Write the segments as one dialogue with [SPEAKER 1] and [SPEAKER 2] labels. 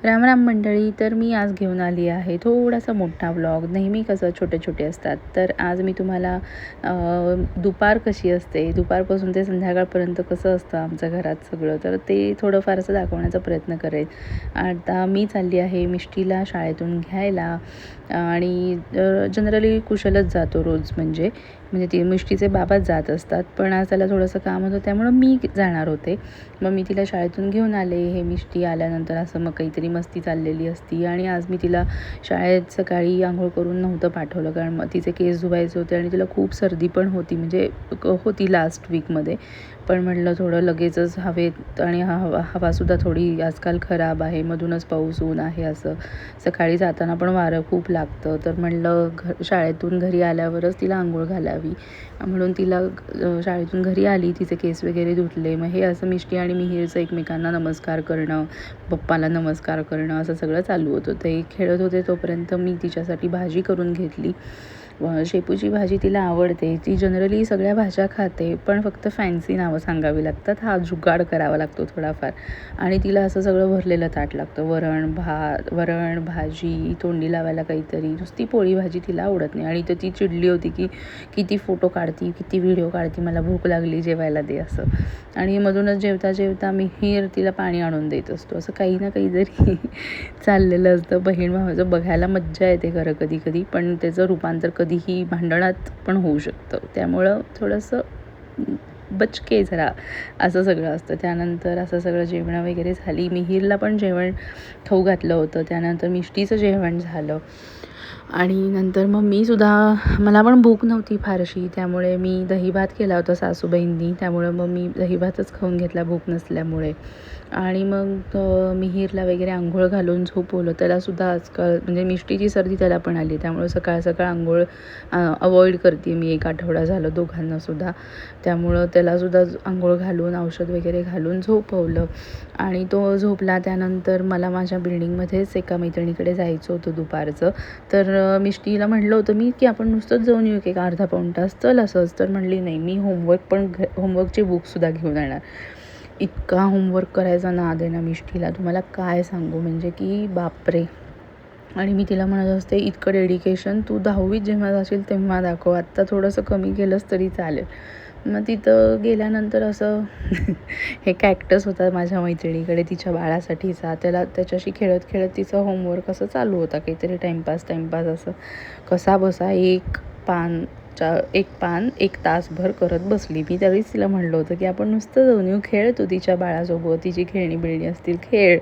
[SPEAKER 1] राम राम मंडळी. तर मी आज घेऊन आली आहे थोडासा मोठा व्लॉग. नेहमी कसं छोटे छोटे असतात, तर आज मी तुम्हाला दुपार कशी असते, दुपारपासून ते संध्याकाळपर्यंत कसं असतं आमच्या घरात सगळं, तर ते थोडं फारसं दाखवण्याचा प्रयत्न करेन. आता मी चालली आहे मिष्टीला शाळेतून घ्यायला आणि जनरली कुशलच जातो रोज, म्हणजे ती मिष्टीचे बाबाच जात असतात, पण आज त्याला थोडंसं काम होतं त्यामुळं मी जाणार होते. मग मी तिला शाळेतून घेऊन आले. हे मिष्टी आल्यानंतर असं मग काहीतरी मस्ती चाललेली असती आणि आज मी तिला शाळेत सकाळी आंघोळ करून नव्हतं पाठवलं, कारण मग तिचे केस धुवायचे होते आणि तिला खूप सर्दी पण होती, म्हणजे होती लास्ट वीकमध्ये. पण म्हटलं थोडं लगेचच हवेत, आणि हवासुद्धा थोडी आजकाल खराब आहे, मधूनच पाऊस ऊन आहे, असं सकाळी जाताना पण वारं खूप लागतं. तर म्हटलं शाळेतून घरी आल्यावरच तिला आंघोळ घालावी, म्हणून तिला शाळेतून घरी आली, तिचे केस वगैरे धुतले. मग हे असं मिष्टी आणि मिहीरचं एकमेकांना नमस्कार करणं, पप्पाला नमस्कार करणं, असं सगळं चालू होतं. ते खेळत होते तोपर्यंत मी तिच्यासाठी भाजी करून घेतली. शेपूची भाजी तिला आवडते, ती जनरली सगळ्या भाज्या खाते, पण फक्त फॅन्सी नावं सांगावी लागतात, हा जुगाड करावा लागतो थोडाफार. आणि तिला असं सगळं भरलेलं ताट लागतं, वरण भाजी, तोंडी लावायला काहीतरी. नुसती पोळी भाजी तिला आवडत नाही. आणि तर ती चिडली होती की किती फोटो काढती, किती व्हिडिओ काढती, मला भूक लागली, जेवायला दे, असं. आणि मधूनच जेवता जेवता मिहीर तिला पाणी आणून देत असतो. असं काही ना काहीतरी चाललेलं असतं. बहीण भावाचं बघायला मज्जा येते खरं कधी कधी, पण त्याचं रूपांतर कधीही भांडणात पण होऊ शकतं, त्यामुळं थोडंसं बचके जरा असं सगळं असतं. त्यानंतर असं सगळं जेवण वगैरे झाली. मिहीरला पण जेवण खाऊ घातलं होतं. त्यानंतर मिष्टीचं जेवण झालं आणि नंतर मग मला पण भूक नव्हती फारशी, त्यामुळे मी दहीभात केला होता सासूबाईंनी, त्यामुळं मग मी दहीभातच खाऊन घेतला भूक नसल्यामुळे. आणि मग मिहीरला वगैरे आंघोळ घालून झोपवलं. त्यालासुद्धा आजकाल म्हणजे मिष्टीची सर्दी त्याला पण आली, त्यामुळे सकाळ सकाळ आंघोळ अवॉइड करते मी, 1 आठवडा झालं दोघांनासुद्धा. त्यामुळं त्यालासुद्धा आंघोळ घालून औषध वगैरे घालून झोपवलं आणि तो झोपला. त्यानंतर मला माझ्या बिल्डिंगमध्येच एका मैत्रिणीकडे जायचं होतं दुपारचं. तर मिष्टीला म्हटलं होतं मी की आपण नुसतंच जाऊन येऊ की एक अर्धा पाऊण तास, चल असंच. तर म्हणली नाही, मी होमवर्कची बुकसुद्धा घेऊन येणार. इतका होमवर्क करायचा नाद आहे ना मिष्टीला, तुम्हाला काय सांगू, म्हणजे की बापरे. आणि मी तिला म्हणत असते, इतकं डेडिकेशन तू 10वीत जेव्हा जाशील तेव्हा दाखव, आत्ता थोडंसं कमी केलंस तरी चालेल. मग तिथं गेल्यानंतर असं हे कॅक्टस होता माझ्या मैत्रिणीकडे तिच्या बाळासाठीचा, त्याच्याशी खेळत खेळत तिचं होमवर्क असं चालू होता, काहीतरी टाईमपास असं. कसा बसा एक पान 1 तासभर करत बसली. मी त्यावेळीच तिला म्हणलं होतं की आपण नुसतं जाऊन येऊ, खेळ तू तिच्या बाळासोबत, तिची खेळणी बिळणी असतील खेळ.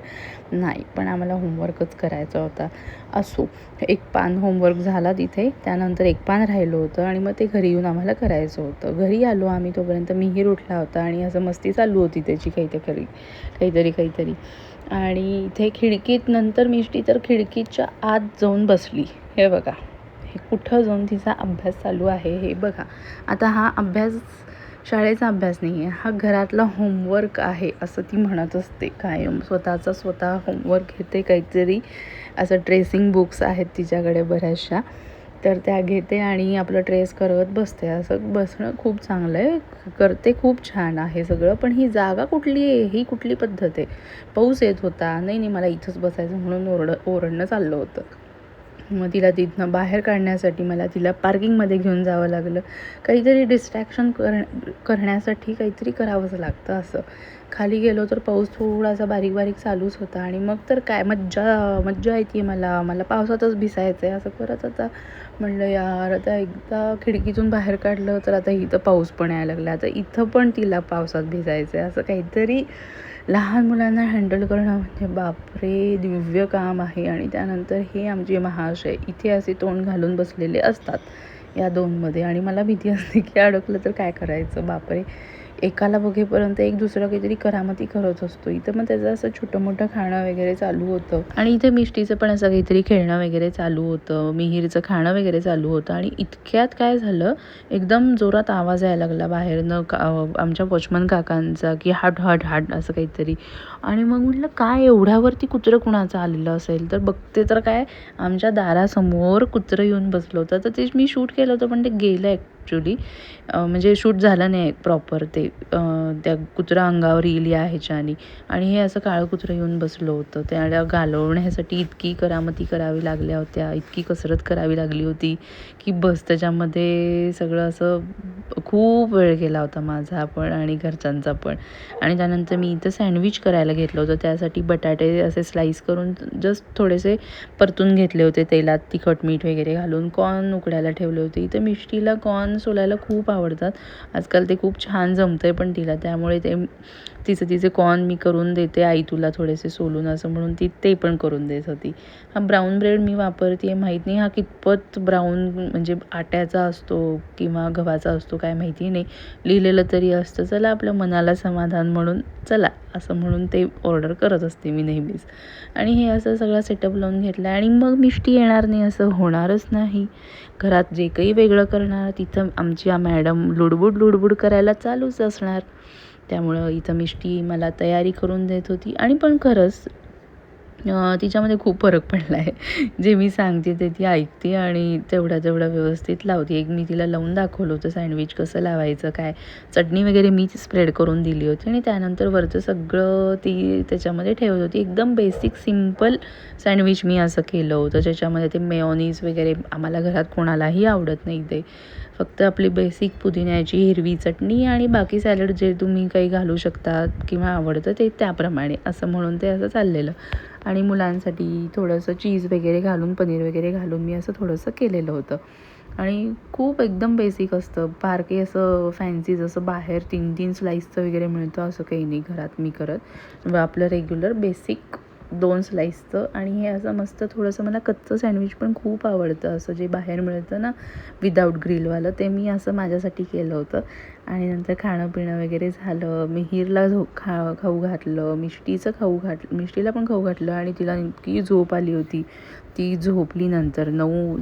[SPEAKER 1] नाही, पण आम्हाला होमवर्कच करायचा होता. असो, 1 पान होमवर्क झाला तिथे. त्यानंतर 1 पान राहिलं होतं आणि मग ते घरी येऊन आम्हाला करायचं होतं. घरी आलो आम्ही तोपर्यंत मिहीर उठला होता आणि असं मस्ती चालू होती त्याची काहीतरी. आणि इथे खिडकीत नंतर मिष्टी तर खिडकीच्या आत जाऊन बसली. हे बघा, हे कुठं जाऊन तिचा अभ्यास चालू आहे हे बघा. आता हा अभ्यास शाळेचा अभ्यास नाही आहे, हा घरातला होमवर्क आहे असं ती म्हणत असते कायम. स्वतः होमवर्क घेते काहीतरी. असं ट्रेसिंग बुक्स आहेत तिच्याकडे बऱ्याचशा, तर त्या घेते आणि आपलं ट्रेस करत बसते. असं बसणं खूप चांगलं आहे, करते, खूप छान आहे सगळं. पण ही जागा कुठली आहे, ही कुठली पद्धत आहे. पाऊस येत होता, नाही मला इथंच बसायचं म्हणून ओरडणं चाललं होतं. मग तिला तिथनं बाहेर काढण्यासाठी मला तिला पार्किंगमध्ये घेऊन जावं लागलं. काहीतरी डिस्ट्रॅक्शन करण्यासाठी काहीतरी करावंच लागतं. असं खाली गेलो तर पाऊस थोडासा बारीक चालूच होता आणि मग तर काय मज्जा येते मला पावसातच भिजायचं आहे. असं करत आता म्हणलं यार, आता एकदा खिडकीतून बाहेर काढलं तर आता इथं पाऊस पण यायला लागला, आता इथं पण तिला पावसात भिजायचं आहे. असं काहीतरी लहान मुलांना हँडल करणं म्हणजे बापरे, दिव्य काम आहे. आणि त्यानंतर हे आमचे महाशय इथे असे तोंड घालून बसलेले असतात या 2मध्ये, आणि मला भीती असते की अडकलं तर काय करायचं. बापरे, एकाला बघेपर्यंत एक दुसरं काहीतरी करामती करत असतो. इथं मग त्याचं असं छोटं मोठं खाणं वगैरे चालू होतं आणि इथे मिष्टीचं पण असं काहीतरी खेळणं वगैरे चालू होतं, मिहीरचं खाणं वगैरे चालू होतं. आणि इतक्यात काय झालं, एकदम जोरात आवाज यायला लागला बाहेरनं आमच्या वॉचमन काकांचा की हाट असं काहीतरी. आणि मग म्हटलं काय एवढ्यावरती कुत्रं कुणाचं आलेलं असेल, तर बघते तर काय, आमच्या दारासमोर कुत्रं येऊन बसलं होतं. तर ते मी शूट केलं होतं, पण ते गेलं ॲक्च्युली. म्हणजे शूट झालं नाही प्रॉपर ते, त्या कुत्रा अंगावर येईल या ह्याच्याने. आणि हे असं काळं कुत्रं येऊन बसलं होतं. त्याला घालवण्यासाठी इतकी करामती करावी लागल्या होत्या, इतकी कसरत करावी लागली होती की बस. त्याच्यामध्ये सगळं असं खूप वेळ गेला होता माझा पण आणि घरच्यांचा पण. आणि त्यानंतर मी इथं सँडविच करायला घेतलं होतं. त्यासाठी बटाटे असे स्लाईस करून जस्ट थोडेसे परतून घेतले होते तेलात, तिखट मीठ वगैरे घालून. कॉर्न उकडायला ठेवले होते. इथं मिष्टीला कॉर्न सोलायला खूप आवडतात. आजकाल ते खूप छान जमतंय पण तिला, त्यामुळे तिचे कॉर्न मी करून देते, आई तुला थोडेसे सोलून असं म्हणून ती ते पण करून देत होती. हा ब्राऊन ब्रेड मी वापरते आहे, माहीत नाही हा कितपत ब्राऊन म्हणजे आट्याचा असतो किंवा गव्हाचा असतो काय माहिती नाही, लिहिलेलं तरी असतं. चला आपल्या मनाला समाधान म्हणून चला असं म्हणून ते ऑर्डर करत असते मी नेहमीच. आणि हे असं सगळं सेटअप लावून घेतलं आणि मग मिष्टी येणार नाही असं होणारच नाही. घरात जे काही वेगळं करणार तिथं आमची मॅडम लुडबुड करायला चालूच असणार. त्यामुळं इथं मिष्टी मला तयारी करून देत होती. आणि पण खरंच तिच्यामध्ये खूप फरक पडला आहे. जे मी सांगते ते ती ऐकते आणि तेवढं व्यवस्थित लावते. एक मी तिला लावून दाखवलं होतं सँडविच कसं लावायचं काय. चटणी वगैरे मीच स्प्रेड करून दिली होती आणि त्यानंतर वरचं सगळं ती त्याच्यामध्ये ठेवत होती. एकदम बेसिक सिंपल सँडविच मी असं केलं होतं, ज्याच्यामध्ये ते मेयोनीज वगैरे आम्हाला घरात कोणालाही आवडत नाही ते. फक्त आपली बेसिक पुदिन्याची हिरवी चटणी आणि बाकी सॅलड जे तुम्ही काही घालू शकता किंवा आवडतं ते त्याप्रमाणे असं म्हणून ते असं चाललेलं. आणि मुलांसाठी थोडंसं चीज वगैरे घालून, पनीर वगैरे घालून मी असं थोडंसं केलेलं होतं. आणि खूप एकदम बेसिक असतं, फार काही असं फॅन्सी जसं बाहेर 3-3 स्लाईसचं वगैरे मिळतं असं काही नाही घरात मी करत. आपलं रेग्युलर बेसिक 2 स्लाईसचं. आणि हे असं मस्त थोडंसं मला कच्चं सँडविच पण खूप आवडतं, असं जे बाहेर मिळतं ना विदाऊट ग्रिलवालं, ते मी असं माझ्यासाठी केलं होतं. आणि नंतर खाणं पिणं वगैरे झालं. मिहीरला खाऊ घातलं, मिष्टीला पण खाऊ घातलं आणि तिला इतकी झोप आली होती. ती झोपली नंतर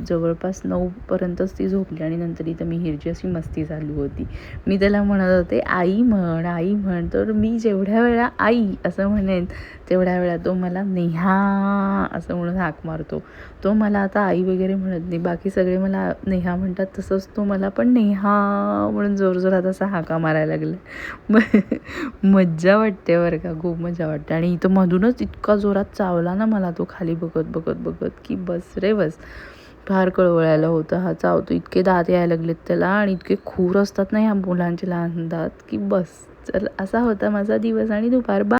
[SPEAKER 1] जवळपास 9पर्यंतच ती झोपली. आणि नंतर इथं मिहीरची अशी मस्ती चालू होती. मी त्याला म्हणत होते आई म्हण, आई म्हण. तर मी जेवढ्या वेळा आई असं म्हणेन तेवढ्या वेळा तो मला नेहा असं म्हणून हाक मारतो. तो मला आता आई वगैरे म्हणत नाही, बाकी सगळे मला नेहा म्हणतात, तसंच तो मला पण नेहा म्हणून जोरजोरात असा हाका मारायला लागला. मज्जा वाटते बरं का, खूप मजा वाटते. आणि इथं मधूनच इतका जोरात चावला ना मला तो खाली बघत की बस रे बस. फार कळवळायला होतं, हा चावतो, इतके दात यायला लागलेत त्याला आणि इतके खूर असतात ना ह्या मुलांचे लहान दात की बस. चल असा होता माझा दिवस आणि दुपार.